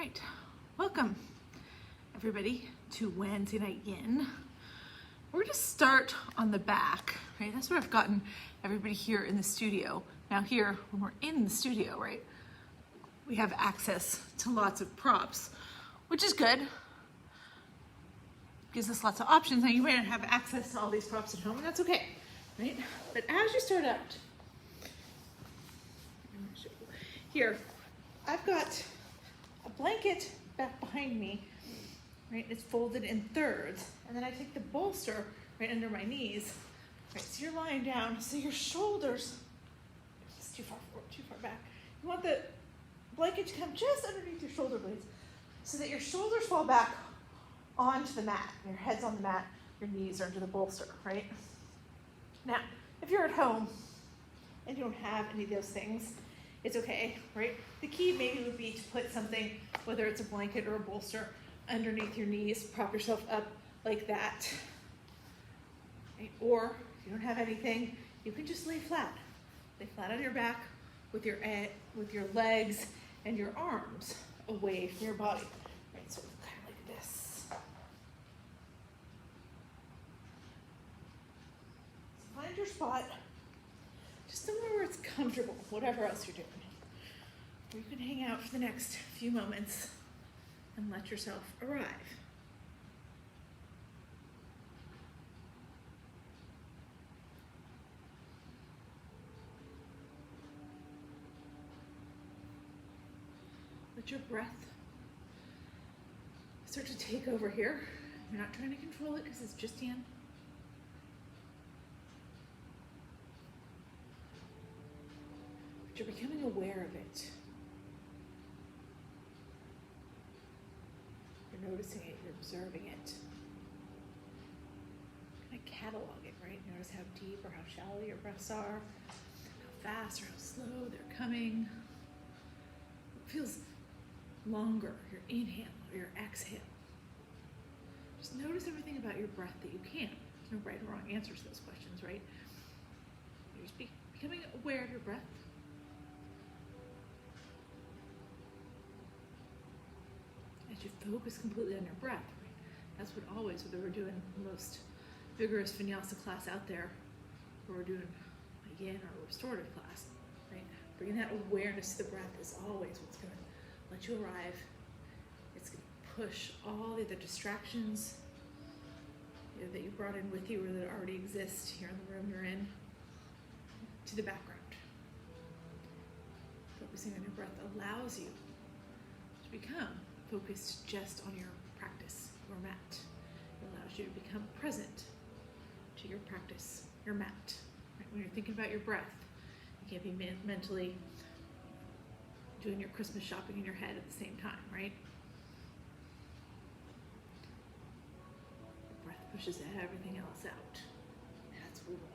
right, welcome everybody to Wednesday Night Yin. We're going to start on the back, right? That's where I've gotten everybody here in the studio. Now here, when we're in the studio, right, we have access to lots of props, which is good. Gives us lots of options. Now you may not have access to all these props at home, and that's okay, right? But as you start out, here, I've got a blanket back behind me, right? It's folded in thirds, and then I take the bolster right under my knees, right? So you're lying down, so your shoulders, it's too far forward, too far back. You want the blanket to come just underneath your shoulder blades, so that your shoulders fall back onto the mat. Your head's on the mat, your knees are under the bolster, right? Now, if you're at home and you don't have any of those things, it's okay, right? The key maybe would be to put something, whether it's a blanket or a bolster, underneath your knees, prop yourself up like that. Right? Or if you don't have anything, you can just lay flat. Lay flat on your back with your legs and your arms away from your body. Right? So kind of like this. So find your spot, just somewhere where it's comfortable, whatever else you're doing. Or you can hang out for the next few moments and let yourself arrive. Let your breath start to take over here. You're not trying to control it because it's just Yin. But you're becoming aware of it. You're noticing it, you're observing it. Kind of catalog it, right? Notice how deep or how shallow your breaths are, how fast or how slow they're coming. It feels longer, your inhale or your exhale. Just notice everything about your breath that you can. There's no right or wrong answers to those questions, right? You're just becoming aware of your breath. As you focus completely on your breath, right? That's what always, whether we're doing the most vigorous vinyasa class out there, or we're doing a yin or a restorative class, right? Bringing that awareness to the breath is always what's going to let you arrive. It's going to push all the other distractions that you brought in with you or that already exist here in the room you're in to the background. Focusing on your breath allows you to become focused just on your practice, your mat. It allows you to become present to your practice, your mat. Right? When you're thinking about your breath, you can't be mentally doing your Christmas shopping in your head at the same time, right? The breath pushes everything else out. That's what we want.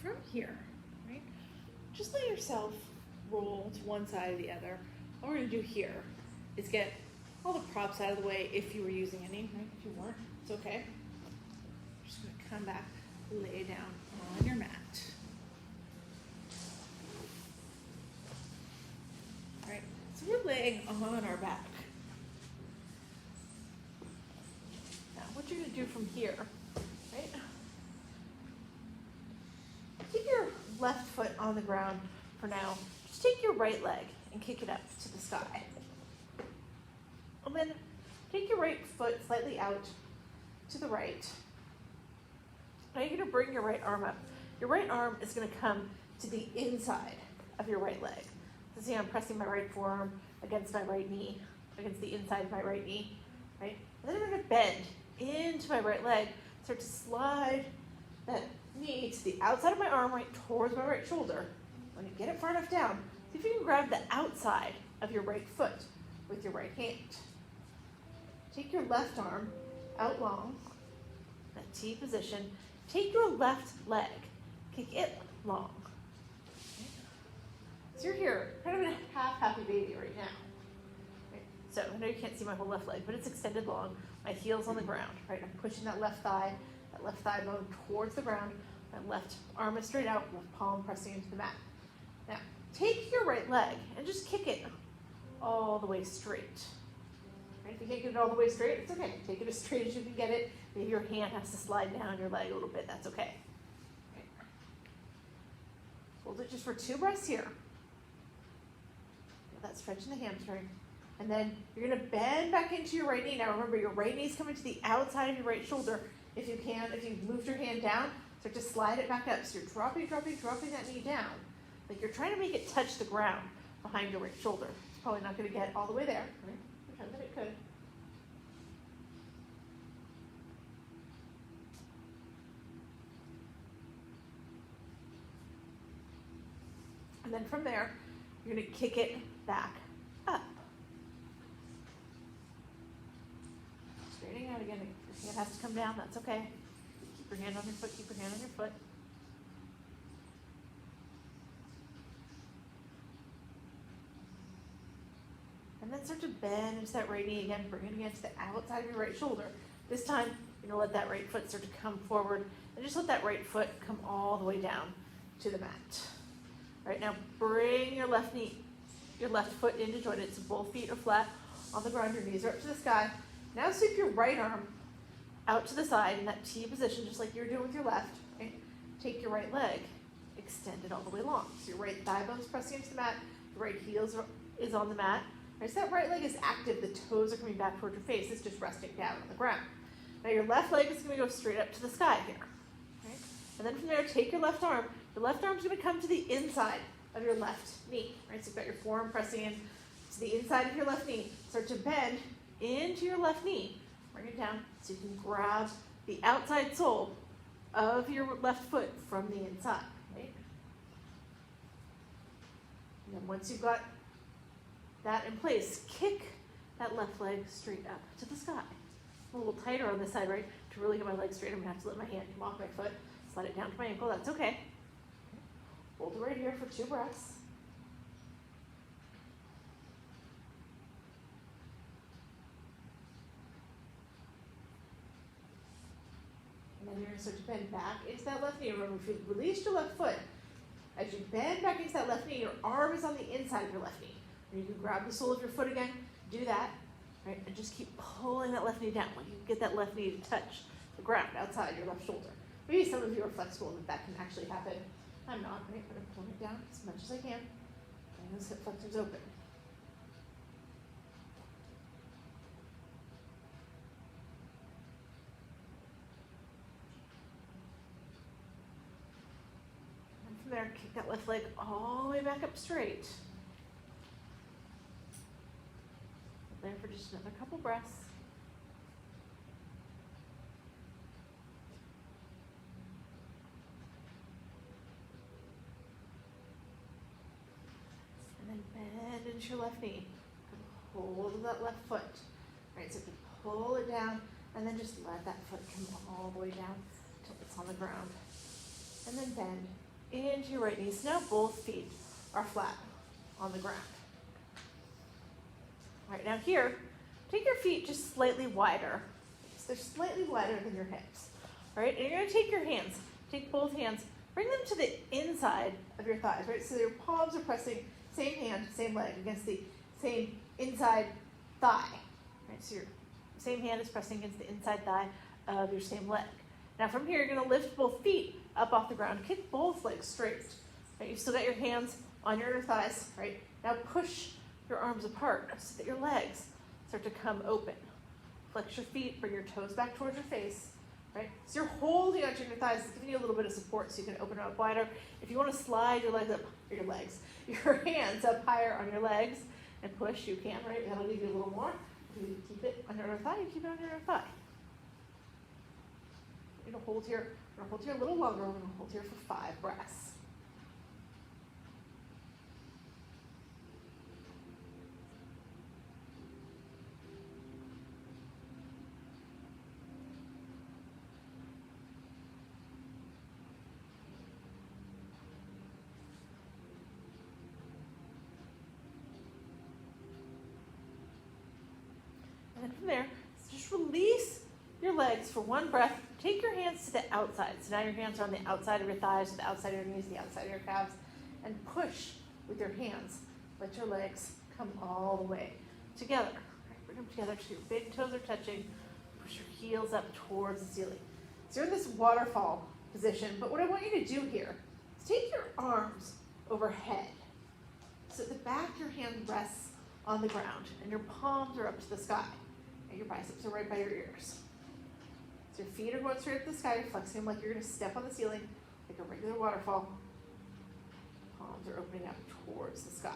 from here, right, just let yourself roll to one side or the other. What we're gonna do here is get all the props out of the way if you were using any, right? If you weren't, it's okay. Just gonna come back, lay down on your mat. All right, so we're laying on our back. Now, what you're gonna do from here, right? Keep your left foot on the ground for now. Just take your right leg and kick it up to the sky. And then take your right foot slightly out to the right. Now you're gonna bring your right arm up. Your right arm is gonna come to the inside of your right leg. So see, I'm pressing my right forearm against my right knee, against the inside of my right knee, right? And then I'm gonna bend into my right leg, start to slide that knee to the outside of my arm, right towards my right shoulder. When you get it far enough down, see if you can grab the outside of your right foot with your right hand. Take your left arm out long, that T position. Take your left leg, kick it long. Okay. So you're here, kind of in a half happy baby right now. Okay. So I know you can't see my whole left leg, but it's extended long. My heel's on the ground, right? I'm pushing that left thigh bone towards the ground. My left arm is straight out, left palm pressing into the mat. Now, take your right leg and just kick it all the way straight. Right? If you can't get it all the way straight, it's okay. Take it as straight as you can get it. Maybe your hand has to slide down your leg a little bit. That's okay. Okay. Hold it just for 2 breaths here. That's stretching the hamstring. And then you're going to bend back into your right knee. Now remember, your right knee is coming to the outside of your right shoulder. If you can, if you've moved your hand down, start to slide it back up. So you're dropping that knee down. Like you're trying to make it touch the ground behind your right shoulder. It's probably not going to get all the way there. Right? Pretend that it could. And then from there, you're going to kick it back up. Straightening out again. Your hand has to come down. That's okay. Keep your hand on your foot. Keep your hand on your foot. And then start to bend into that right knee again. Bring it again to the outside of your right shoulder. This time, you're going to let that right foot start to come forward. And just let that right foot come all the way down to the mat. All right, now bring your left knee, your left foot into joint it so both feet are flat on the ground. Your knees are up to the sky. Now sweep your right arm out to the side in that T position, just like you're doing with your left. Okay? Take your right leg, extend it all the way long. So your right thigh bone's pressing into the mat, your right heel is on the mat. Right, so that right leg is active, the toes are coming back towards your face, it's just resting down on the ground. Now your left leg is going to go straight up to the sky here. Okay? And then from there, take your left arm. The left arm's going to come to the inside of your left knee. Right? So you've got your forearm pressing in to the inside of your left knee. Start to bend into your left knee. Bring it down so you can grab the outside sole of your left foot from the inside. Right? And then once you've got that in place, kick that left leg straight up to the sky. A little tighter on this side, right? To really get my leg straight, I'm gonna have to let my hand come off my foot, slide it down to my ankle. That's okay. Hold it right here for 2 breaths. And then you're going to start to bend back into that left knee. Remember, if you've released your left foot, as you bend back into that left knee, your arm is on the inside of your left knee. And you can grab the sole of your foot again, do that, right? And just keep pulling that left knee down. When you get that left knee to touch the ground outside your left shoulder. Maybe some of you are flexible and that can actually happen. I'm not, right? But I'm pulling it down as much as I can. And those hip flexors open. And from there, kick that left leg all the way back up straight. There for just another couple breaths. And then bend into your left knee. Hold that left foot. Right, so you can pull it down and then just let that foot come all the way down until it's on the ground. And then bend into your right knee. So now both feet are flat on the ground. All right, now here, take your feet just slightly wider. So they're slightly wider than your hips. All right, and you're gonna take your hands, take both hands, bring them to the inside of your thighs, right? So your palms are pressing, same hand, same leg, against the same inside thigh, right? So your same hand is pressing against the inside thigh of your same leg. Now from here, you're gonna lift both feet up off the ground, kick both legs straight, right? You've still got your hands on your inner thighs, right? Now push your arms apart so that your legs start to come open. Flex your feet, bring your toes back towards your face, right? So you're holding onto your thighs, it's giving you a little bit of support so you can open it up wider. If you want to slide your legs up, or your hands up higher on your legs and push, you can, right? That'll leave you a little more. If you keep it on your inner thigh, you keep it on your inner thigh. You're gonna hold here, a little longer, we're gonna hold here for 5 breaths. And then from there, just release your legs for 1 breath. Take your hands to the outside. So now your hands are on the outside of your thighs, the outside of your knees, the outside of your calves, and push with your hands. Let your legs come all the way together. Right, bring them together so your big toes are touching. Push your heels up towards the ceiling. So you're in this waterfall position, but what I want you to do here is take your arms overhead. So at the back, your hand rests on the ground, and your palms are up to the sky. And your biceps are right by your ears. So your feet are going straight up to the sky, you're flexing them like you're gonna step on the ceiling, like a regular waterfall. Palms are opening up towards the sky.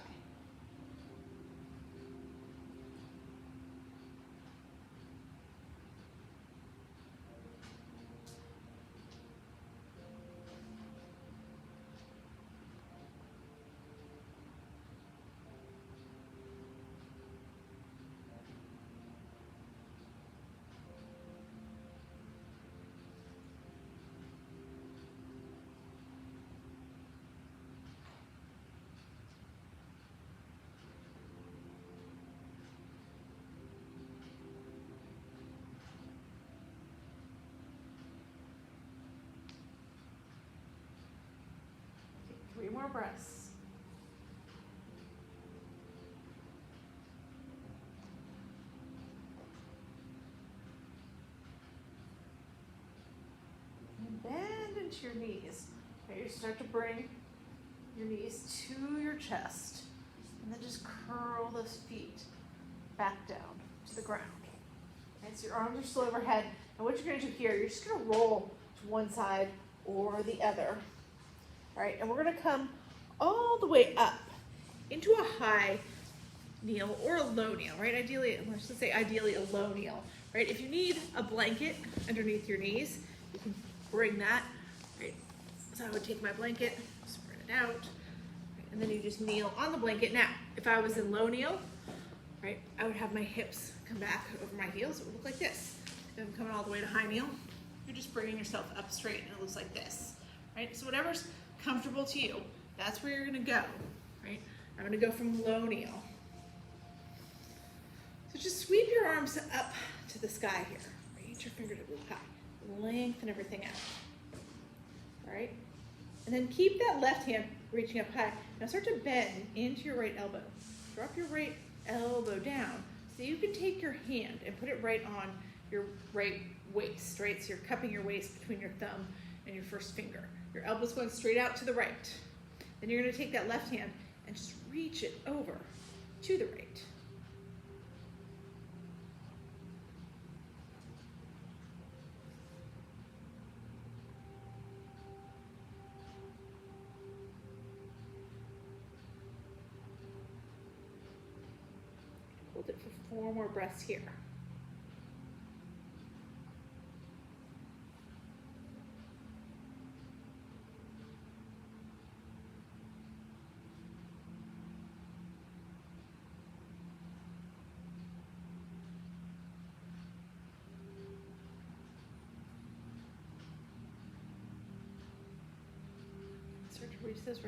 Take 3 more breaths. And bend into your knees. Okay, you start to bring your knees to your chest. And then just curl those feet back down to the ground. Okay, so your arms are still overhead. And what you're going to do here, you're just going to roll to one side or the other. All right, and we're going to come all the way up into a high kneel or a low kneel, right? Ideally, let's just say ideally a low kneel, right? If you need a blanket underneath your knees, you can bring that, right? So I would take my blanket, spread it out, right? And then you just kneel on the blanket. Now, if I was in low kneel, right, I would have my hips come back over my heels. It would look like this. If I'm coming all the way to high kneel, you're just bringing yourself up straight and it looks like this, right? So whatever's comfortable to you, that's where you're gonna go, right? I'm gonna go from low kneel. So just sweep your arms up to the sky here. Reach your fingertips high. Lengthen everything out. All right? And then keep that left hand reaching up high. Now start to bend into your right elbow. Drop your right elbow down so you can take your hand and put it right on your right waist, right? So you're cupping your waist between your thumb and your first finger. Your elbow's going straight out to the right. Then you're gonna take that left hand and just reach it over to the right. Hold it for 4 more breaths here. Start reach those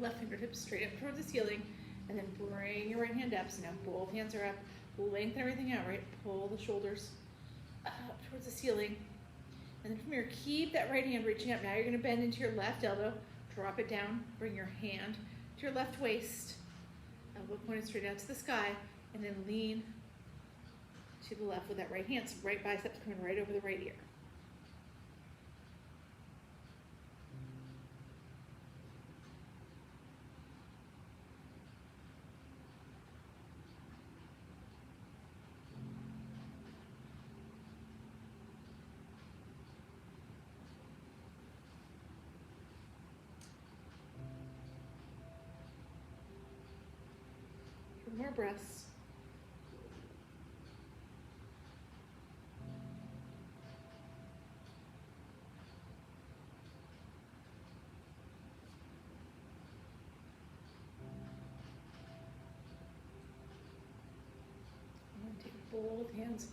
left fingertips straight up towards the ceiling, and then bring your right hand up. So now both hands are up. Lengthen everything out, right? Pull the shoulders up towards the ceiling. And then from here, keep that right hand reaching up. Now you're gonna bend into your left elbow, drop it down, bring your hand to your left waist, elbow pointed straight out to the sky, and then lean to the left with that right hand. So right biceps coming right over the right ear. More breaths. And take both hands,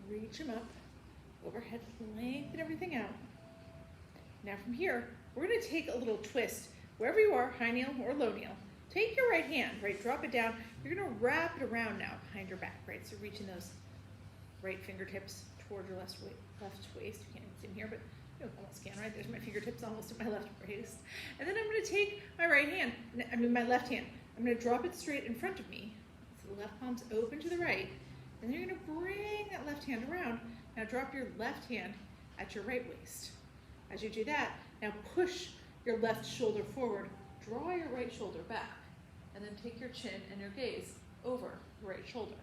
reach them up, overhead, lengthen everything out. Now from here, we're going to take a little twist. Wherever you are, high kneel or low kneel, take your right hand, right, drop it down. You're gonna wrap it around now behind your back, right? So reaching those right fingertips towards your left waist. You can't see them here, but you almost can, right? There's my fingertips almost at my left waist. And then I'm gonna take my my left hand. I'm gonna drop it straight in front of me. So the left palm's open to the right. And then you're gonna bring that left hand around. Now drop your left hand at your right waist. As you do that, now push your left shoulder forward, draw your right shoulder back. And then take your chin and your gaze over the right shoulder.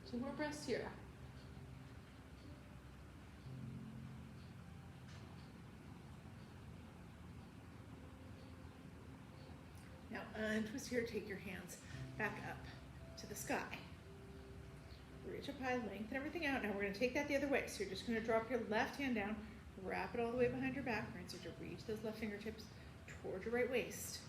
Two more breaths here. Now untwist here, take your hands back up to the sky. Reach up high, lengthen everything out. Now we're gonna take that the other way. So you're just gonna drop your left hand down, wrap it all the way behind your back, right? So to reach those left fingertips towards your right waist.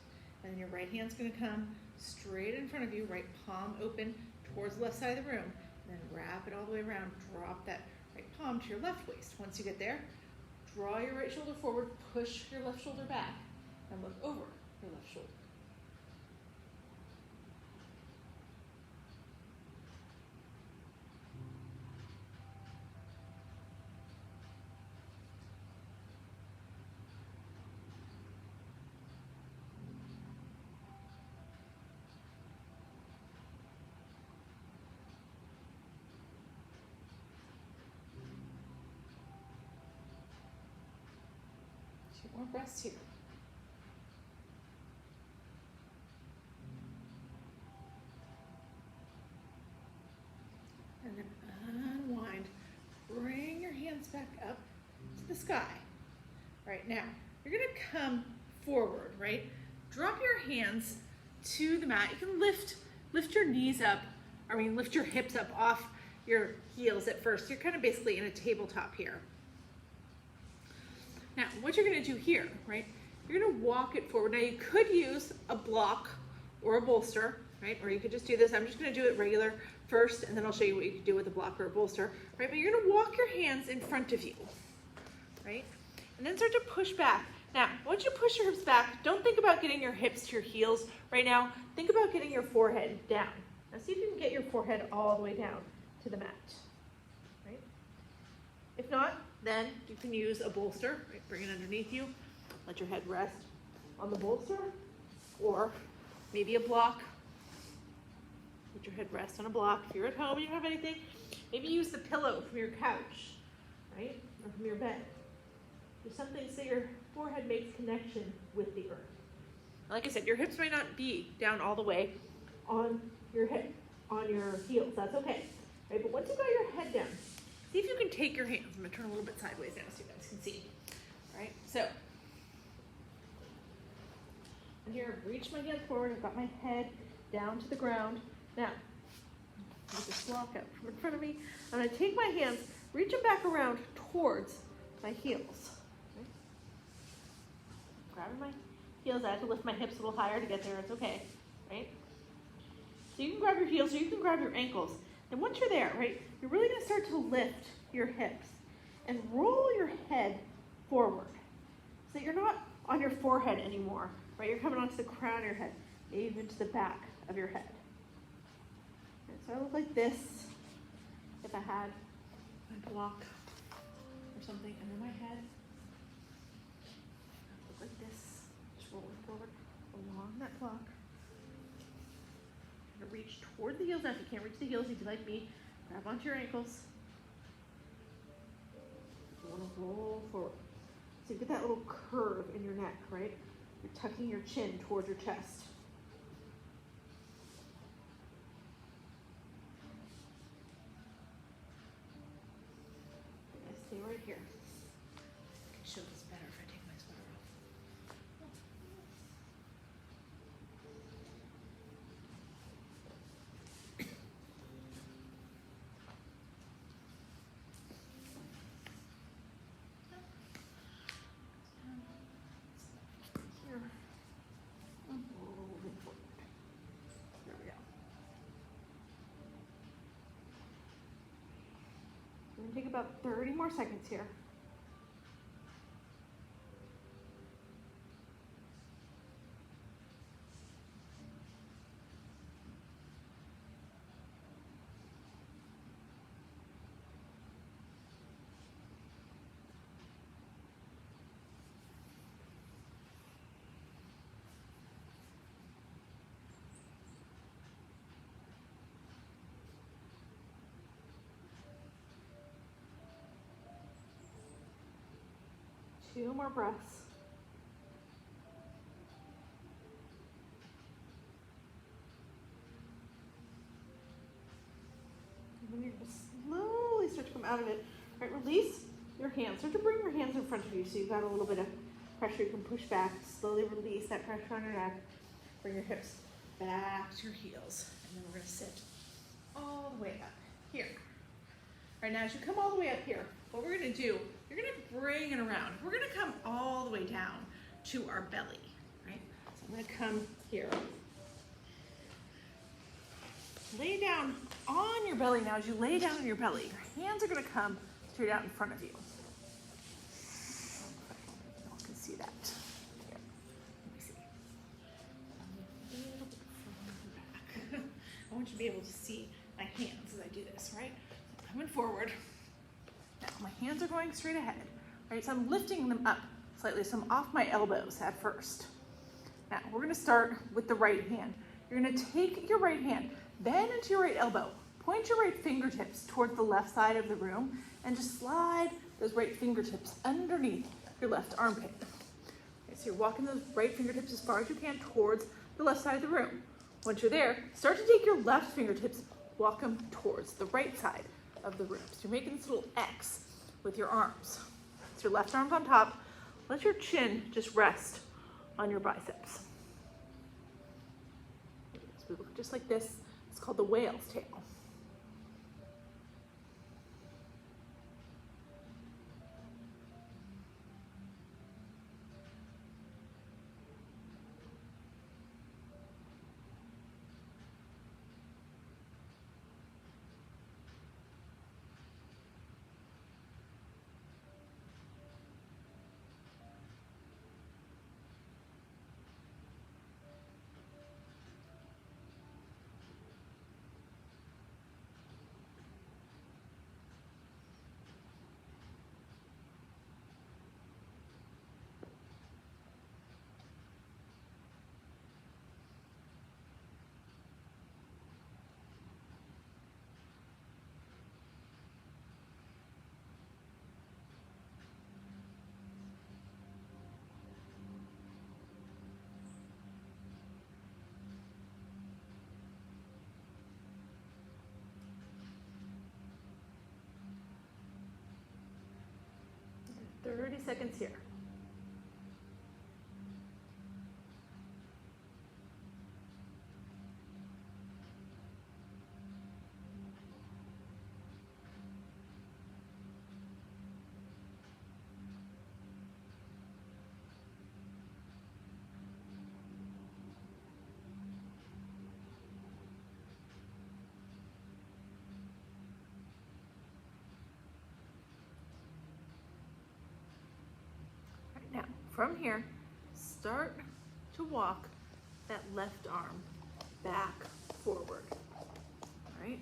And then your right hand's gonna come straight in front of you, right palm open towards the left side of the room. And then wrap it all the way around, drop that right palm to your left waist. Once you get there, draw your right shoulder forward, push your left shoulder back, and look over your left shoulder. More breaths here. And then unwind. Bring your hands back up to the sky. Right now, you're gonna come forward, right? Drop your hands to the mat. You can lift your knees up, lift your hips up off your heels at first. You're kind of basically in a tabletop here. Now, what you're gonna do here, right? You're gonna walk it forward. Now you could use a block or a bolster, right? Or you could just do this. I'm just gonna do it regular first, and then I'll show you what you can do with a block or a bolster, right? But you're gonna walk your hands in front of you, right? And then start to push back. Now, once you push your hips back, don't think about getting your hips to your heels right now. Think about getting your forehead down. Now see if you can get your forehead all the way down to the mat, right? If not, then you can use a bolster, right? Bring it underneath you, let your head rest on the bolster, or maybe a block. Let your head rest on a block. If you're at home and you don't have anything, maybe use the pillow from your couch, right? Or from your bed. Do something so your forehead makes connection with the earth. Like I said, your hips might not be down all the way on your heels. That's okay, right? But once you got your head down, see if you can take your hands. I'm gonna turn a little bit sideways now so you guys can see. All right, so here, reach my hands forward. I've got my head down to the ground. Now, With this block out from in front of me. I'm going to take my hands, reach them back around towards my heels. Okay. Grabbing my heels. I have to lift my hips a little higher to get there. It's okay, right? So you can grab your heels or you can grab your ankles. And once you're there, right, you're really going to start to lift your hips and roll your head forward so that you're not on your forehead anymore, right? You're coming onto the crown of your head, maybe even to the back of your head. And so I look like this if I had my block or something under my head. I look like this, just rolling forward along that block. You're gonna reach toward the heels. Now, if you can't reach the heels, you do like me, grab onto your ankles. You want to roll forward. So you get that little curve in your neck, right? You're tucking your chin towards your chest. Stay right here. I can show this better if I take my sweater off. Here. Moving forward. There we go. We're going to take about 30 more seconds here. Two more breaths. And then you're going to slowly start to come out of it. All right, release your hands. Start to bring your hands in front of you so you've got a little bit of pressure. You can push back. Slowly release that pressure on your neck. Bring your hips back to your heels. And then we're going to sit all the way up here. All right, now as you come all the way up here, what we're going to do, you're going to bring it around. We're going to come all the way down to our belly, right? So I'm going to come here. Lay down on your belly now. As you lay down on your belly, your hands are going to come straight out in front of you. No one can see that. Here, let me see. A little bit further back. I want you to be able to see my hands as I do this, right? So coming forward. Now my hands are going straight ahead, right? So I'm lifting them up slightly, so I'm off my elbows at first. Now we're going to start with the right hand. You're going to take your right hand, bend into your right elbow, point your right fingertips towards the left side of the room, and just slide those right fingertips underneath your left armpit. Okay, so you're walking those right fingertips as far as you can towards the left side of the room. Once you're there, start to take your left fingertips, walk them towards the right side of the room. So you're making this little X with your arms. So your left arm's on top. Let your chin just rest on your biceps. So we look just like this. It's called the whale's tail. .30 seconds here. from here, start to walk that left arm back forward, all right?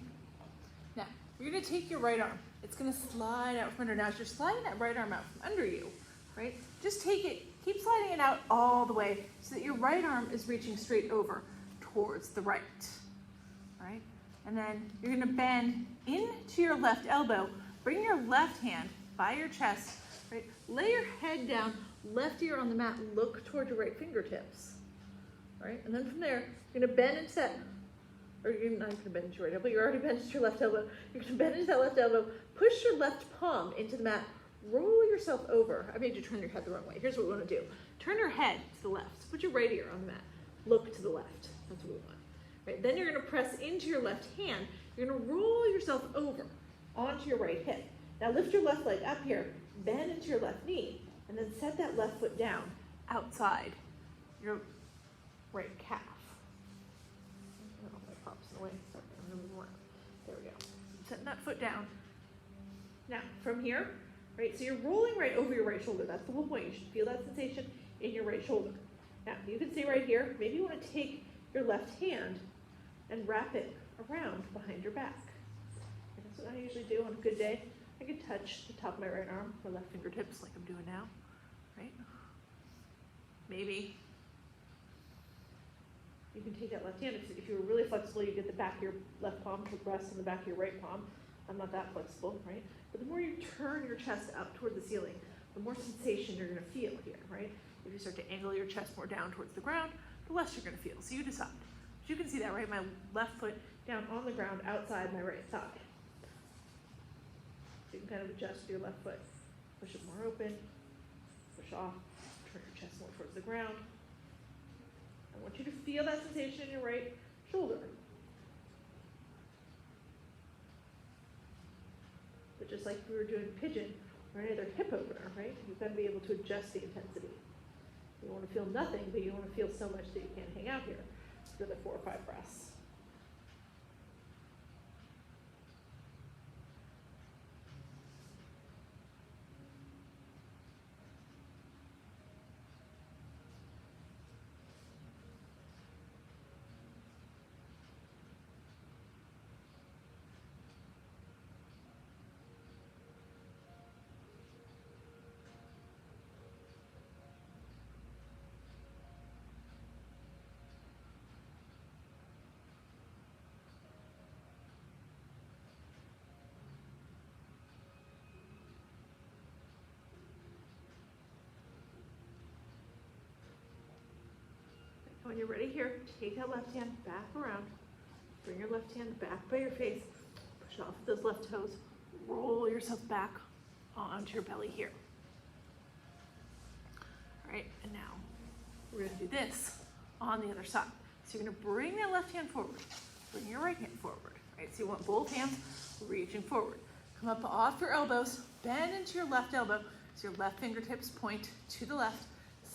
Now, you're gonna take your right arm. It's gonna slide out from under. Now, as you're sliding that right arm out from under you, right? Just take it, keep sliding it out all the way so that your right arm is reaching straight over towards the right, all right? And then you're gonna bend into your left elbow, bring your left hand by your chest, right? Lay your head down, left ear on the mat, look toward your right fingertips, all right? And then from there, you're gonna bend into that, or you're not gonna bend into your right elbow, you're already bent into your left elbow. You're gonna bend into that left elbow, push your left palm into the mat, roll yourself over. I made you turn your head the wrong way. Here's what we wanna do. Turn your head to the left. So put your right ear on the mat. Look to the left. That's what we want. Right, then you're gonna press into your left hand. You're gonna roll yourself over onto your right hip. Now lift your left leg up here, bend into your left knee, and then set that left foot down outside your right calf. Oh, my pop's in the way. Sorry, I'm gonna move around. There we go. Setting that foot down. Now, from here, right, so you're rolling right over your right shoulder. That's the whole point. You should feel that sensation in your right shoulder. Now, you can see right here, maybe you want to take your left hand and wrap it around behind your back. And that's what I usually do on a good day. I can touch the top of my right arm or left fingertips like I'm doing now, right? Maybe you can take that left hand. If you were really flexible, you get the back of your left palm to rest on the back of your right palm. I'm not that flexible, right? But the more you turn your chest up toward the ceiling, the more sensation you're gonna feel here, right? If you start to angle your chest more down towards the ground, the less you're gonna feel. So you decide. But you can see that, right? My left foot down on the ground outside my right thigh. So you can kind of adjust your left foot. Push it more open, push off, turn your chest more towards the ground. I want you to feel that sensation in your right shoulder. But just like we were doing pigeon or any other hip opener, right? You've got to be able to adjust the intensity. You want to feel nothing, but you want to feel so much that you can't hang out here for the 4 or 5 breaths. When you're ready here, take that left hand back around. Bring your left hand back by your face. Push off those left toes. Roll yourself back onto your belly here. All right, and now we're gonna do this on the other side. So you're gonna bring that left hand forward. Bring your right hand forward. Right, so you want both hands reaching forward. Come up off your elbows, bend into your left elbow. So your left fingertips point to the left.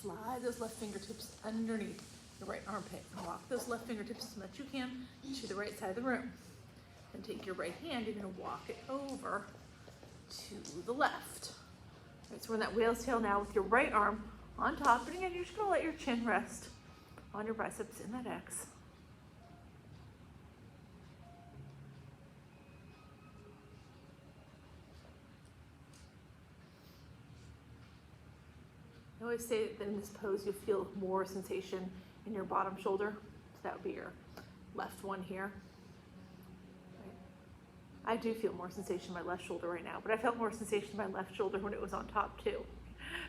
Slide those left fingertips underneath the right armpit. And walk those left fingertips as much as you can to the right side of the room. And take your right hand, you're gonna walk it over to the left. Right, so we're in that whale's tail now with your right arm on top. And again, you're just gonna let your chin rest on your biceps in that X. I always say that in this pose, you'll feel more sensation in your bottom shoulder. So that would be your left one here. Right. I do feel more sensation in my left shoulder right now, but I felt more sensation in my left shoulder when it was on top too.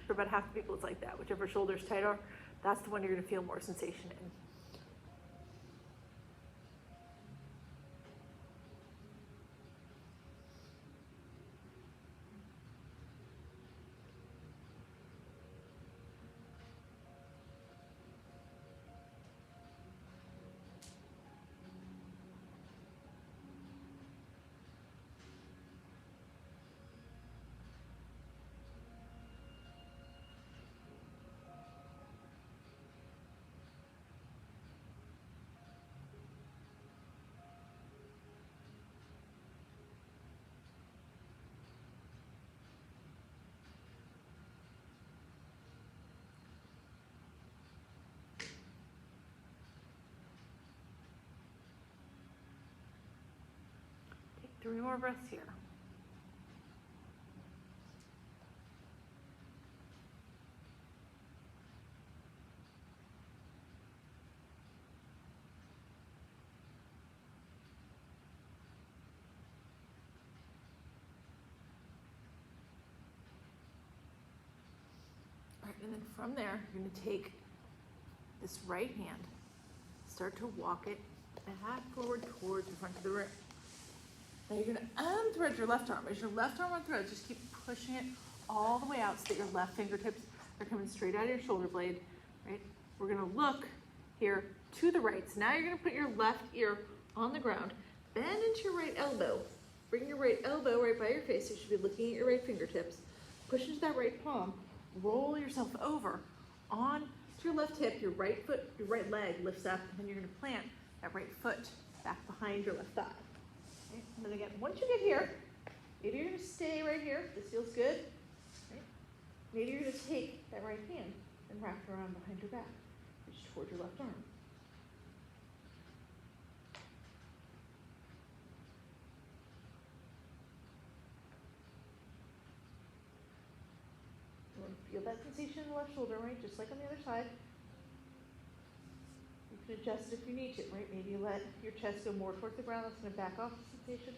For about half the people, it's like that. Whichever shoulder's tighter, that's the one you're gonna feel more sensation in. 3 more breaths here. All right, and then from there, you're going to take this right hand, start to walk it back forward towards the front of the room. Now you're going to unthread your left arm. As your left arm unthreads, just keep pushing it all the way out so that your left fingertips are coming straight out of your shoulder blade, right? We're going to look here to the right. So now you're going to put your left ear on the ground, bend into your right elbow. Bring your right elbow right by your face. You should be looking at your right fingertips. Push into that right palm. Roll yourself over on to your left hip. Your right foot, your right leg lifts up, and then you're going to plant that right foot back behind your left thigh. Okay? And then again, once you get here, maybe you're going to stay right here. This feels good. Right? Maybe you're going to take that right hand and wrap it around behind your back, reach toward your left arm. Feel that sensation in the left shoulder, right? Just like on the other side. You can adjust it if you need to, right? Maybe you let your chest go more towards the ground. That's going to back off the sensation.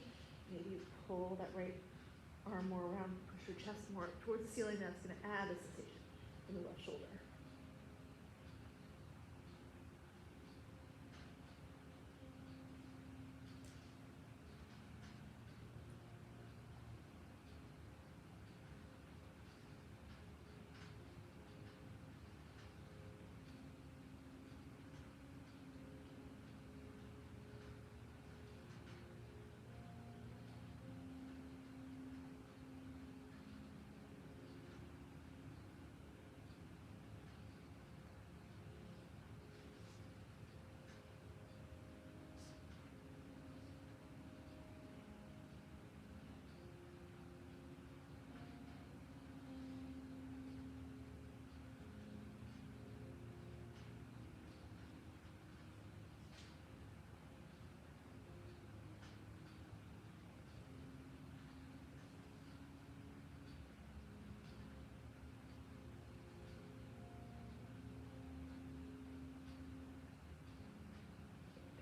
Maybe you pull that right arm more around, push your chest more towards the ceiling. That's going to add the sensation in the left shoulder.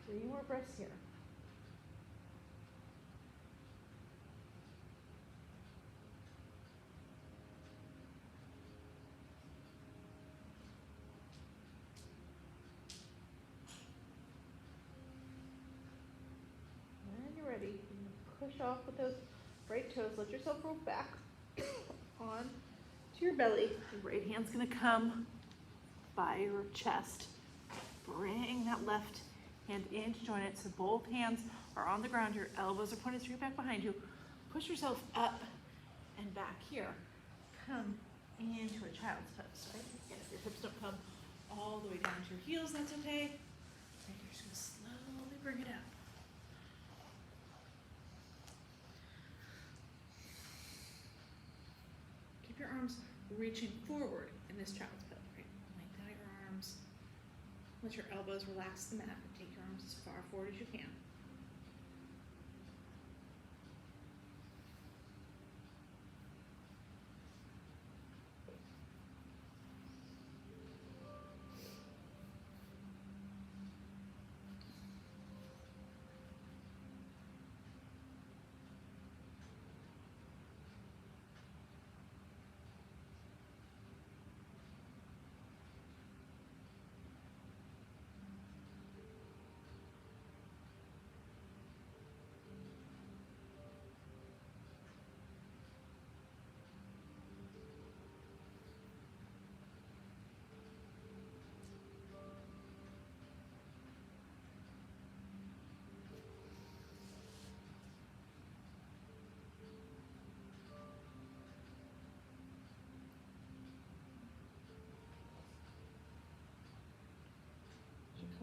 Three more breaths here. When you're ready, you can push off with those right toes. Let yourself roll back on to your belly. Your right hand's going to come by your chest. Bring that left hand in to join it. So both hands are on the ground. Your elbows are pointed straight back behind you. Push yourself up and back here. Come into a child's pose, right? Again, if your hips don't come all the way down to your heels, that's okay. And you're just going to slowly bring it up. Keep your arms reaching forward in this child's pose, right? Lengthen out your arms. Let your elbows relax the mat and take your arms as far forward as you can.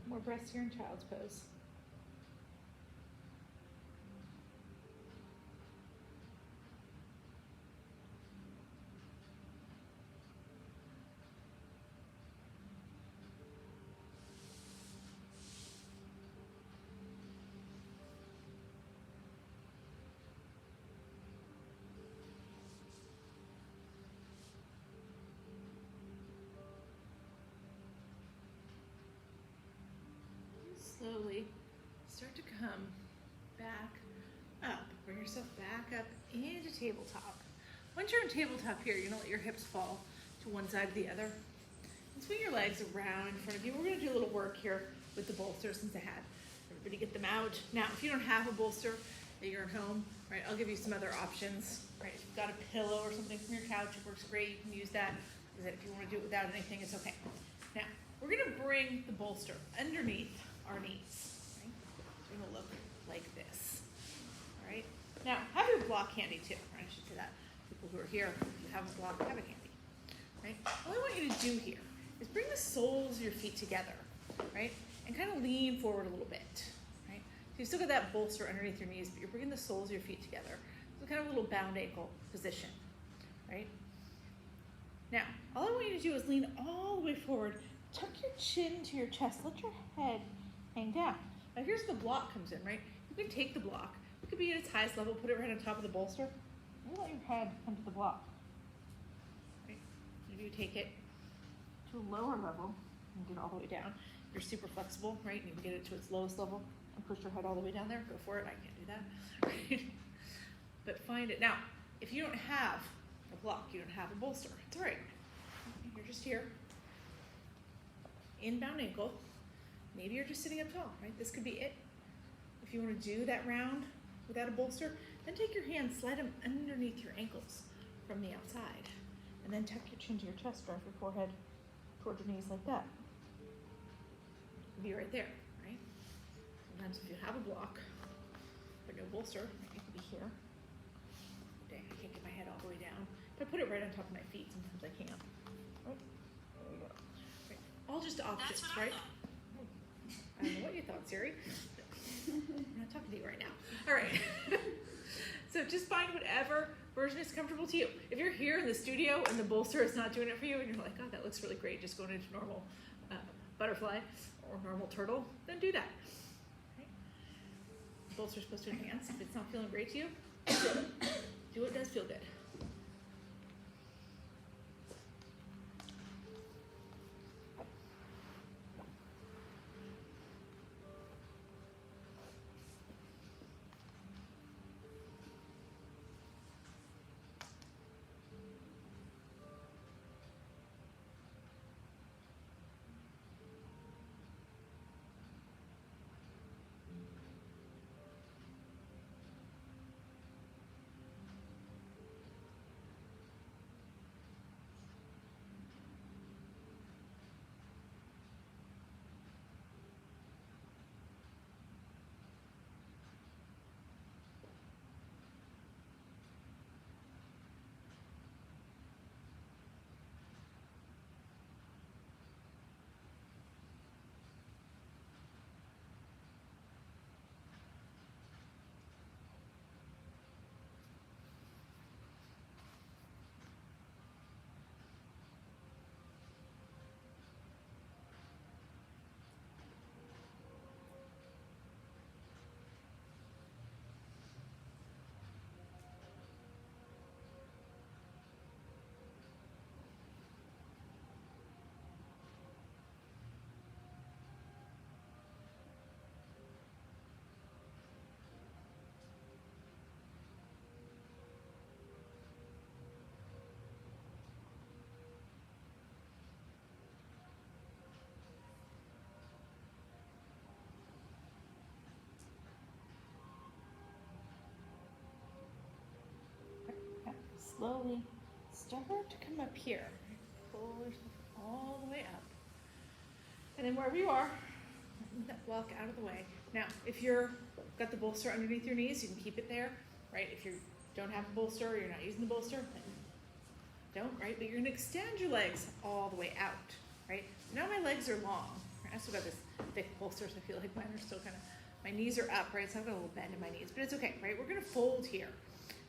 More breaths here in child's pose. slowly start to come back up. Bring yourself back up into tabletop. Once you're in tabletop here, you're gonna let your hips fall to one side or the other. And swing your legs around in front of you. We're gonna do a little work here with the bolster since I had everybody get them out. Now, if you don't have a bolster that you're at home, right, I'll give you some other options, right? If you've got a pillow or something from your couch, it works great, you can use that. If you wanna do it without anything, it's okay. Now, we're gonna bring the bolster underneath our knees, right? It's gonna look like this, all right? Now, have your block handy too, right? I should say that. People who are here, if you have a block, have it handy, right? All I want you to do here is bring the soles of your feet together, right? And kind of lean forward a little bit, right? So you've still got that bolster underneath your knees, but you're bringing the soles of your feet together. So kind of a little bound ankle position, right? Now, all I want you to do is lean all the way forward, tuck your chin to your chest, let your head hang down. Now here's the block comes in, right? You can take the block, it could be at its highest level, put it right on top of the bolster, and let your head come to the block, right? Maybe you take it to a lower level and get it all the way down. You're super flexible, right? You can get it to its lowest level and push your head all the way down there. Go for it. I can't do that. Right? But find it. Now, if you don't have a block, you don't have a bolster, it's all right. You're just here. Inbound ankle. Maybe you're just sitting up tall, right? This could be it. If you want to do that round without a bolster, then take your hands, slide them underneath your ankles from the outside. And then tuck your chin to your chest, drive your forehead towards your knees like that. Be right there, right? Sometimes if you have a block, but no bolster, it could be here. Dang, I can't get my head all the way down. If I put it right on top of my feet, sometimes I can't. Oh, there we go. Right. All just options, right? I don't know what you thought, Siri. I'm not talking to you right now. All right. So just find whatever version is comfortable to you. If you're here in the studio and the bolster is not doing it for you, and you're like, oh, that looks really great, just going into normal butterfly or normal turtle, then do that. Okay. The bolster's supposed to enhance. If it's not feeling great to you, do what does feel good. Slowly start to come up here. Pull yourself all the way up. And then wherever you are, move that block out of the way. Now, if you're got the bolster underneath your knees, you can keep it there, right? If you don't have a bolster or you're not using the bolster, then don't, right? But you're gonna extend your legs all the way out, right? Now my legs are long. Right? I still got this thick bolster, so I feel like mine are still kind of, my knees are up, right? So I've got a little bend in my knees, but it's okay, right? We're gonna fold here.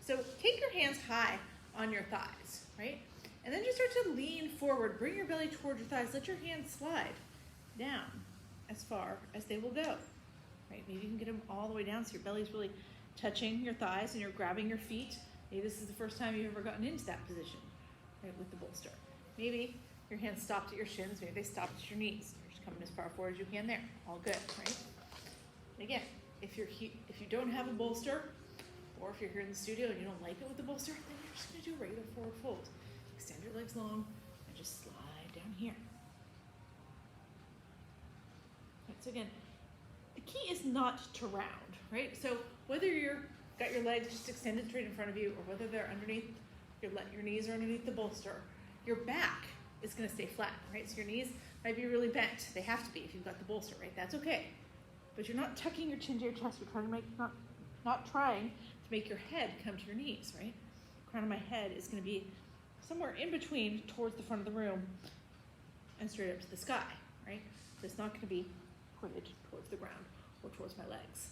So take your hands high on your thighs, right? And then just start to lean forward. Bring your belly towards your thighs. Let your hands slide down as far as they will go, right? Maybe you can get them all the way down so your belly's really touching your thighs and you're grabbing your feet. Maybe this is the first time you've ever gotten into that position, right, with the bolster. Maybe Your hands stopped at your shins, maybe they stopped at your knees. You're just coming as far forward as you can there. All good, right? And again, if you don't have a bolster, or if you're here in the studio and you don't like it with the bolster, then you're just gonna do a regular forward fold. Extend your legs long and just slide down here. Right, so again, the key is not to round, right? So whether you're got your legs just extended straight in front of you, or whether they're underneath, your knees are underneath the bolster, your back is gonna stay flat, right? So your knees might be really bent. They have to be if you've got the bolster, right? That's okay. But you're not tucking your chin to your chest. You're trying to make, not trying to make your head come to your knees, right? The crown of my head is gonna be somewhere in between towards the front of the room and straight up to the sky, right? So it's not gonna be pointed towards the ground or towards my legs.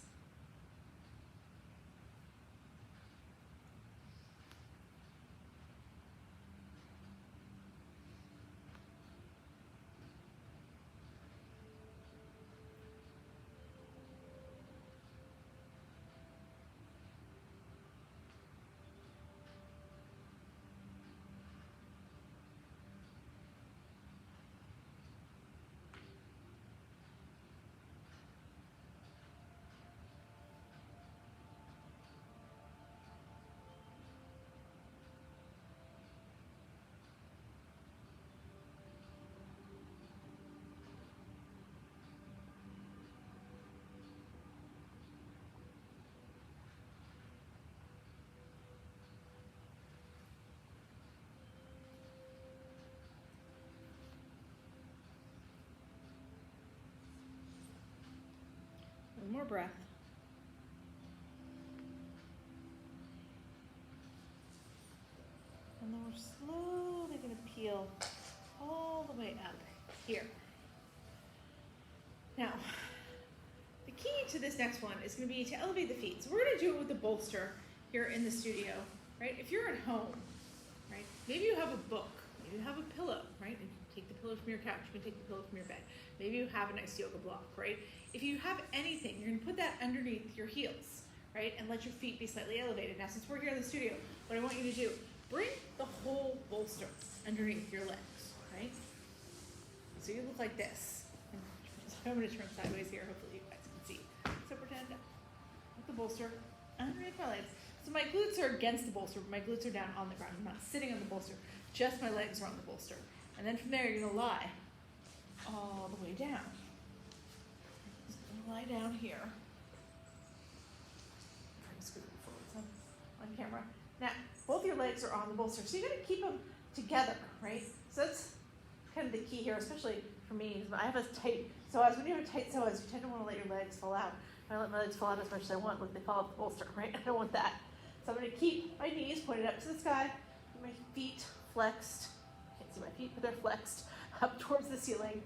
One more breath. And then we're slowly going to peel all the way up here. Now, the key to this next one is going to be to elevate the feet. So we're going to do it with the bolster here in the studio, right? If you're at home, right, maybe you have a book, maybe you have a pillow, right? You can take the pillow from your couch, you can take the pillow from your bed. Maybe you have a nice yoga block, right? If you have anything, you're going to put that underneath your heels, right? And let your feet be slightly elevated. Now, since we're here in the studio, what I want you to do, bring the whole bolster underneath your legs, right? So you look like this. I'm going to turn sideways here, hopefully you guys can see. So pretend with the bolster underneath my legs. So my glutes are against the bolster, but my glutes are down on the ground. I'm not sitting on the bolster, just my legs are on the bolster. And then from there, you're going to lie all the way down. Just gonna lie down here. I'm trying to scoot it forward on camera. Now, both your legs are on the bolster, so you're gonna keep them together, right? So that's kind of the key here, especially for me. I have a tight psoas. When you have a tight psoas, you tend to want to let your legs fall out. I let my legs fall out as much as I want. Look, they fall off the bolster, right? I don't want that. So I'm gonna keep my knees pointed up to the sky, my feet flexed. Can't see my feet, but they're flexed up towards the ceiling.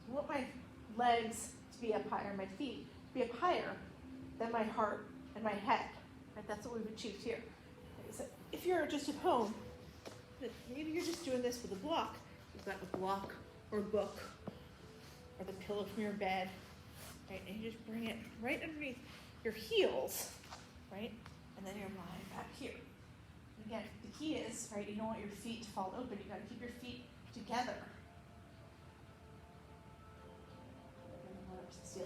I want my legs to be up higher, my feet to be up higher than my heart and my head. Right? That's what we've achieved here. Okay, so if you're just at home, maybe you're just doing this with a block. You've got a block or a book or the pillow from your bed, right? And you just bring it right underneath your heels, right? And then you're lying back here. And again, the key is, right, you don't want your feet to fall open. You gotta keep your feet together. So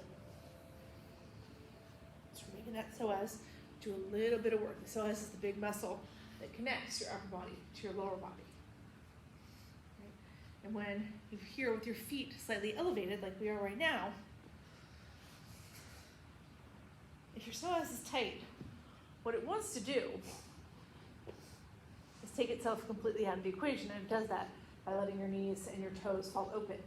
we're making that psoas do a little bit of work. The psoas is the big muscle that connects your upper body to your lower body. Right? And when you're here with your feet slightly elevated, like we are right now, if your psoas is tight, what it wants to do is take itself completely out of the equation, and it does that by letting your knees and your toes fall open.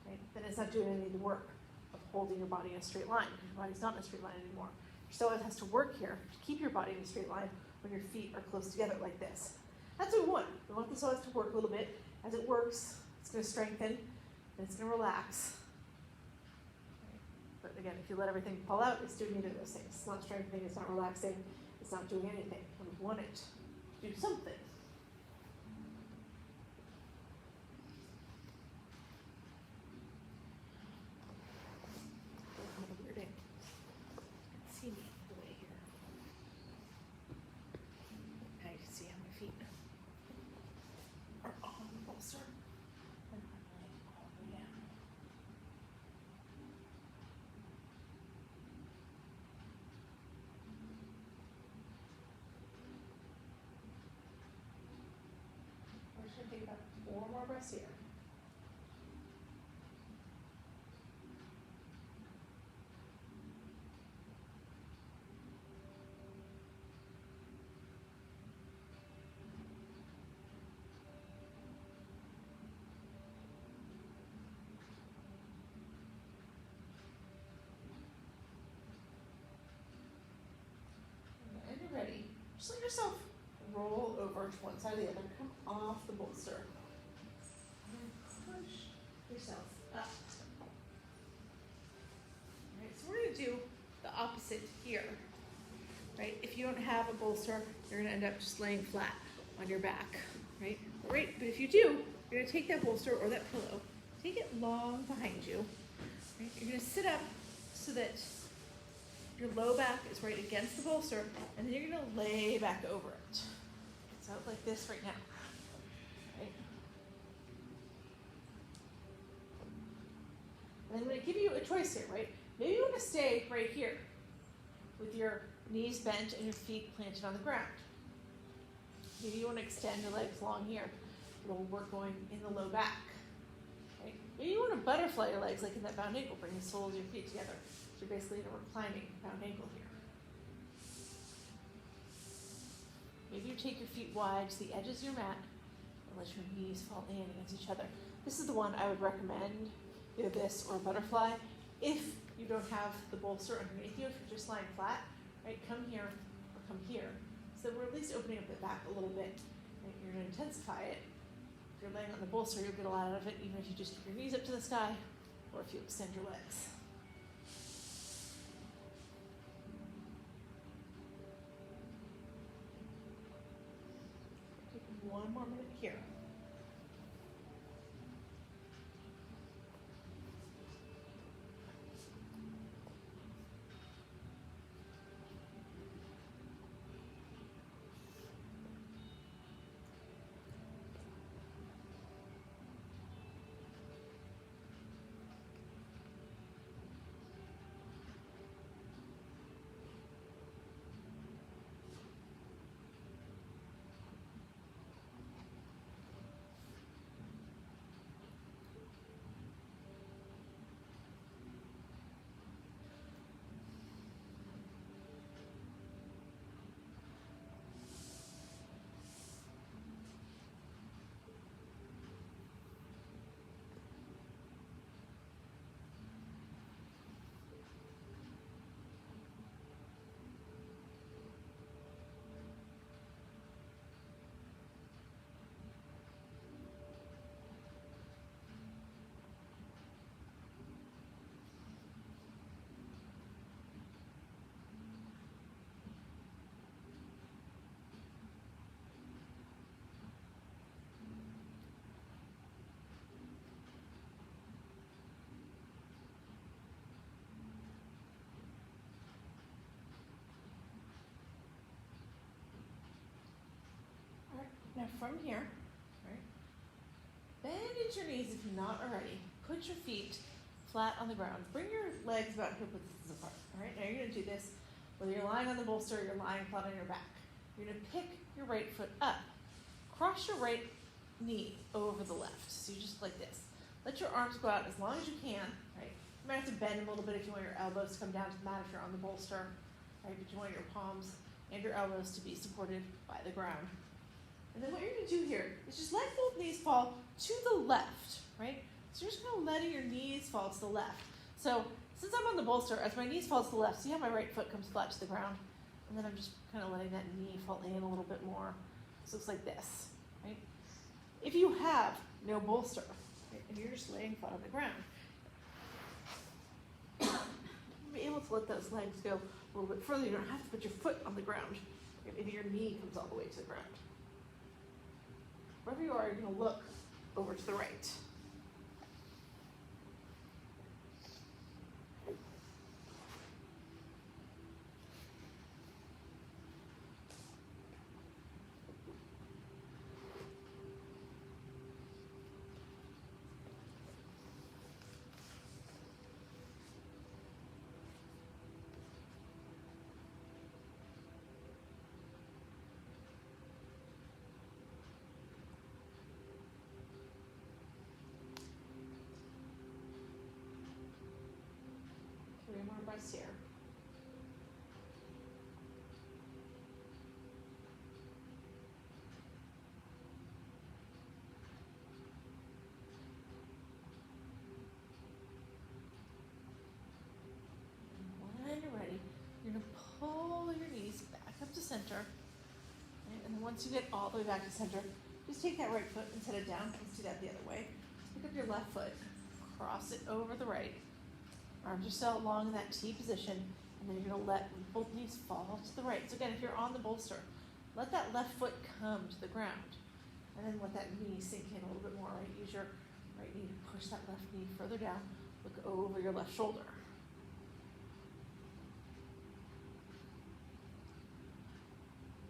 Right? Then it's not doing any of the work of holding your body in a straight line, because your body's not in a straight line anymore. Your psoas has to work here to keep your body in a straight line when your feet are close together like this. That's what we want. We want the psoas to work a little bit. As it works, it's going to strengthen and it's going to relax. Right? But again, if you let everything fall out, it's doing neither of those things. It's not strengthening, it's not relaxing, it's not doing anything. And we want it to do something. See me the way here. Now you can see how my feet breaths here. And you're ready. Just let yourself roll over to one side or the other. Come off the bolster. And push yourself up. All right, so we're going to do the opposite here. Right? If you don't have a bolster, you're going to end up just laying flat on your back. Right? But if you do, you're going to take that bolster or that pillow, take it long behind you. Right? You're going to sit up so that your low back is right against the bolster, and then you're going to lay back over it. So like this right now. Right? And I'm going to give you a choice here, right? Maybe you want to stay right here with your knees bent and your feet planted on the ground. Maybe you want to extend your legs long here. It'll work going in the low back. Right? Maybe you want to butterfly your legs like in that bound ankle. Bring the soles of your feet together. So you're basically in a reclining bound ankle here. Maybe you take your feet wide to the edges of your mat and let your knees fall in against each other. This is the one I would recommend, either this or butterfly. If you don't have the bolster underneath you, if you're just lying flat, right, come here or come here. So we're at least opening up the back a little bit. Right? You're going to intensify it. If you're laying on the bolster, you'll get a lot out of it, even if you just keep your knees up to the sky or if you extend your legs. Take one more minute here. Now from here, right, bend into your knees if you're not already. Put your feet flat on the ground. Bring your legs about hip width apart. All right, now you're going to do this whether you're lying on the bolster or you're lying flat on your back. You're going to pick your right foot up. Cross your right knee over the left. So you just like this. Let your arms go out as long as you can. Right. You might have to bend a little bit if you want your elbows to come down to the mat if you're on the bolster. Right, but you want your palms and your elbows to be supported by the ground. And then what you're going to do here is just let both knees fall to the left, right? So you're just going to let your knees fall to the left. So since I'm on the bolster, as my knees fall to the left, see how my right foot comes flat to the ground? And then I'm just kind of letting that knee fall in a little bit more. So it's like this, right? If you have no bolster, right, and you're just laying flat on the ground, you'll be able to let those legs go a little bit further. You don't have to put your foot on the ground. Maybe your knee comes all the way to the ground. Wherever you are, you're going to look over to the right. rest here. When you're ready, you're going to pull your knees back up to center. Right? And then once you get all the way back to center, just take that right foot and set it down. Let's do that the other way. Pick up your left foot, cross it over the right. Arms are still long in that T position, and then you're going to let both knees fall to the right. So again, if you're on the bolster, let that left foot come to the ground, and then let that knee sink in a little bit more. Right? Use your right knee to push that left knee further down. Look over your left shoulder.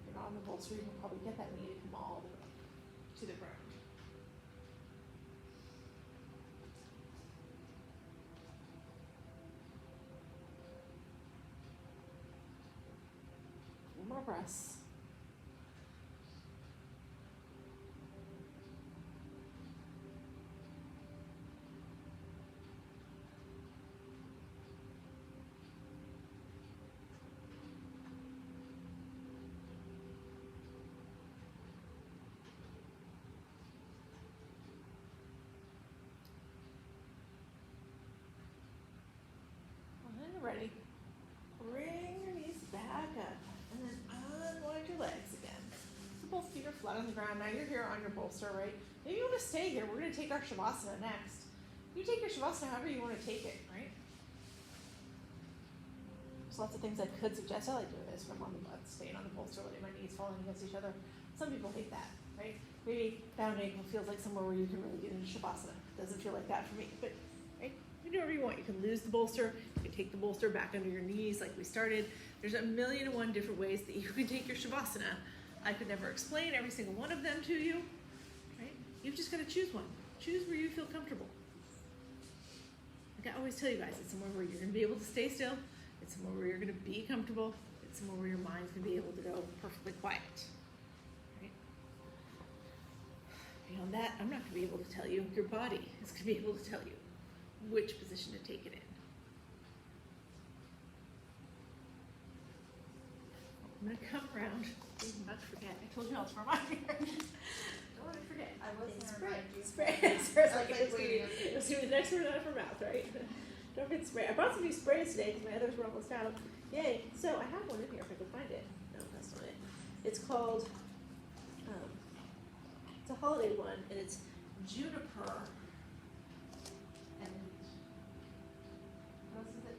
If you're on the bolster, you can probably get that knee to come all the way to the ground. More breaths. When you're ready, bring your knees back up. And then unwind your legs again. So both feet are flat on the ground. Now you're here on your bolster, right? Maybe you want to stay here. We're going to take our Shavasana next. You take your Shavasana however you want to take it, right? There's lots of things I could suggest. I like doing this when I'm on the butt, staying on the bolster, letting my knees falling against each other. Some people hate that, right? Maybe bound ankle feels like somewhere where you can really get into Shavasana. Doesn't feel like that for me, but right? You do whatever you want. You can lose the bolster. You can take the bolster back under your knees like we started. There's 1,000,001 different ways that you can take your Shavasana. I could never explain every single one of them to you, right? You've just got to choose one. Choose where you feel comfortable. Like I always tell you guys, it's somewhere where you're going to be able to stay still. It's somewhere where you're going to be comfortable. It's somewhere where your mind's going to be able to go perfectly quiet. Right? Beyond that, I'm not going to be able to tell you. Your body is going to be able to tell you which position to take it in. I'm going to come around. I'm about to forget. I told you I'll remind you. Don't want to forget. I wasn't spray. remind you. Spray. It's like it's going to be the next word out of her mouth, right? Don't forget spray. I brought some new sprays today because my others were almost out. Yay. So I have one in here if I can find it. No, that's not it. It's called, it's a holiday one, and it's juniper. And what else is it?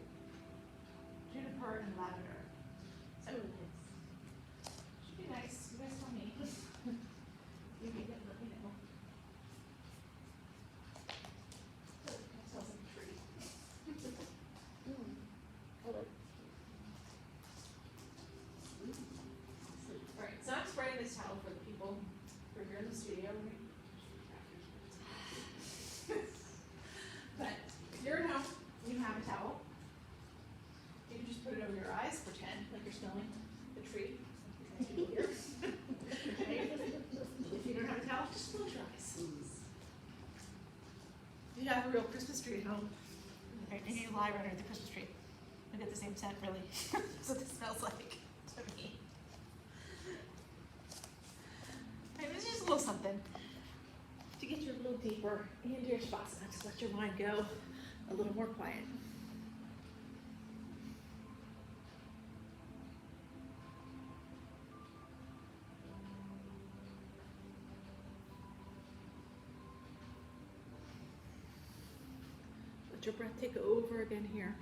Juniper and lavender. So should be nice. You guys tell me. You can get, let me know. Oh, it smells like a tree. Hold on. Alright, so I'm spraying this towel for the people who are here in the studio. But if you're at home and you have a towel, you can just put it over your eyes, pretend like you're smelling the tree. Here. If you don't have a towel, just close your eyes. If you have a real Christmas tree at home, right, and you lie right under the Christmas tree, you get the same scent, really. That's what this smells like to me. Right, this is just a little something to get you a little deeper into your Shavasana, to let your mind go a little more quiet. Let your breath take over again here.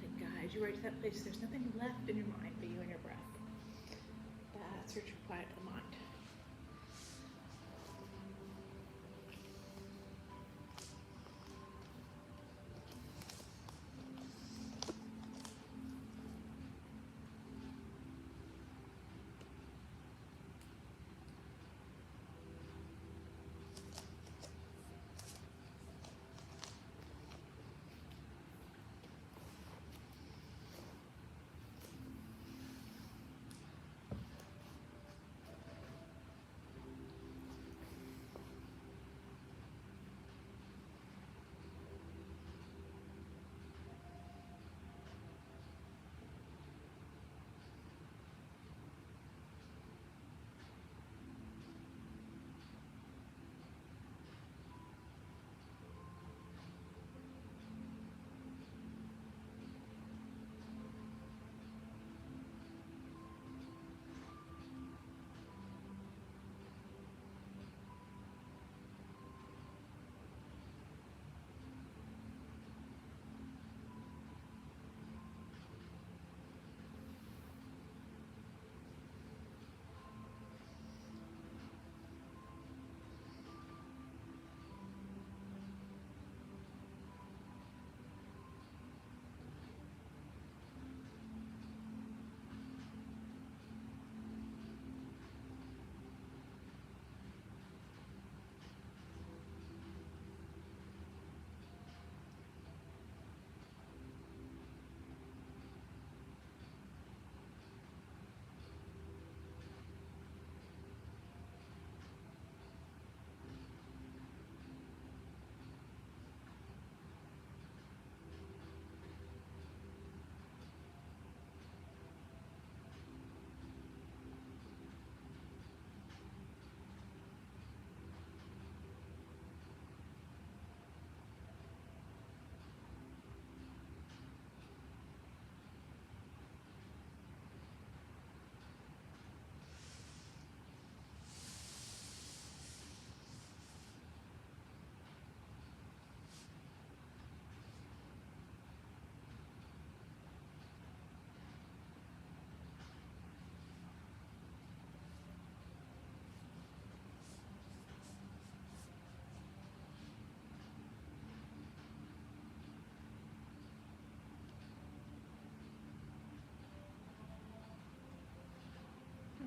Let it guide you right to that place. There's nothing left in your mind but you and your breath. That's your true quiet of the mind.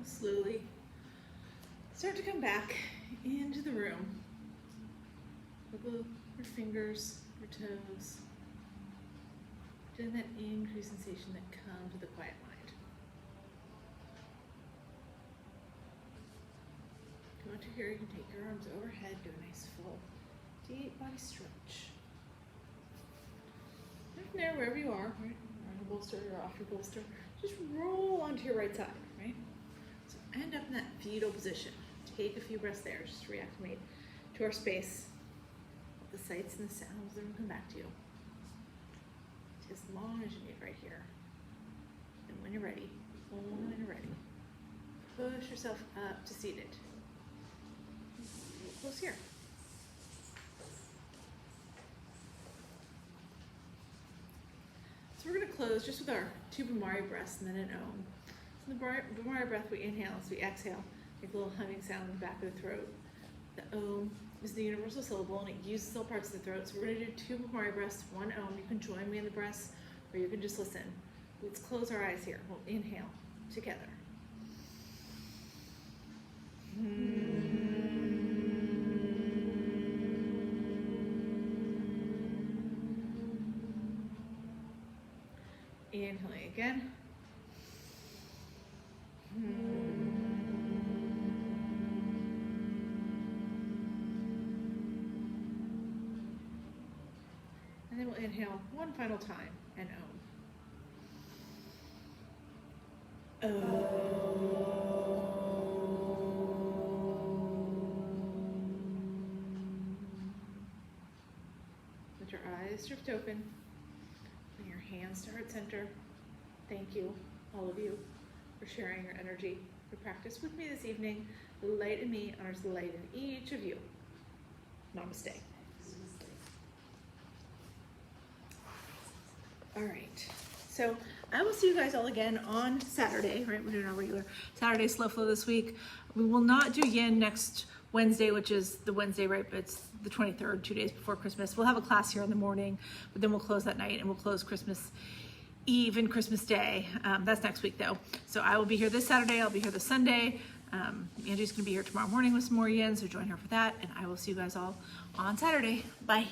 slowly start to come back into the room. Wiggle your fingers, your toes. Getting that increased sensation that comes with a quiet mind. If you want to here, you can take your arms overhead, do a nice full deep body stretch. Right from there, wherever you are, right? You're on your bolster or off your bolster, just roll onto your right side, right? So end up in that fetal position. Take a few breaths there, just reacclimate to our space. Let the sights and the sounds that will come back to you. As long as you need right here. And when you're ready, only when you're ready, push yourself up to seated. Close here. So we're going to close just with our two Bhamari breaths and then an Om. So the Bhamari breath, we inhale, as we exhale, make a little humming sound in the back of the throat. The Om is the universal syllable and it uses all parts of the throat. So we're going to do two Bhamari breaths, one Om. You can join me in the breaths or you can just listen. Let's close our eyes here. We'll inhale together. Inhaling again. And then we'll inhale one final time and Om. Let your eyes drift open. Bring your hands to heart center. Thank you, all of you, for sharing your energy, your practice with me this evening. The light in me honors the light in each of you. Namaste. All right, so I will see you guys all again on Saturday, right? We're doing our regular Saturday slow flow this week. We will not do Yin next Wednesday, which is the Wednesday, right? But it's the 23rd, 2 days before Christmas. We'll have a class here in the morning, but then we'll close that night and we'll close Christmas Eve and Christmas Day. That's next week though. So I will be here this Saturday, I'll be here this Sunday. Angie's gonna be here tomorrow morning with some more Yin, so join her for that. And I will see you guys all on Saturday. Bye.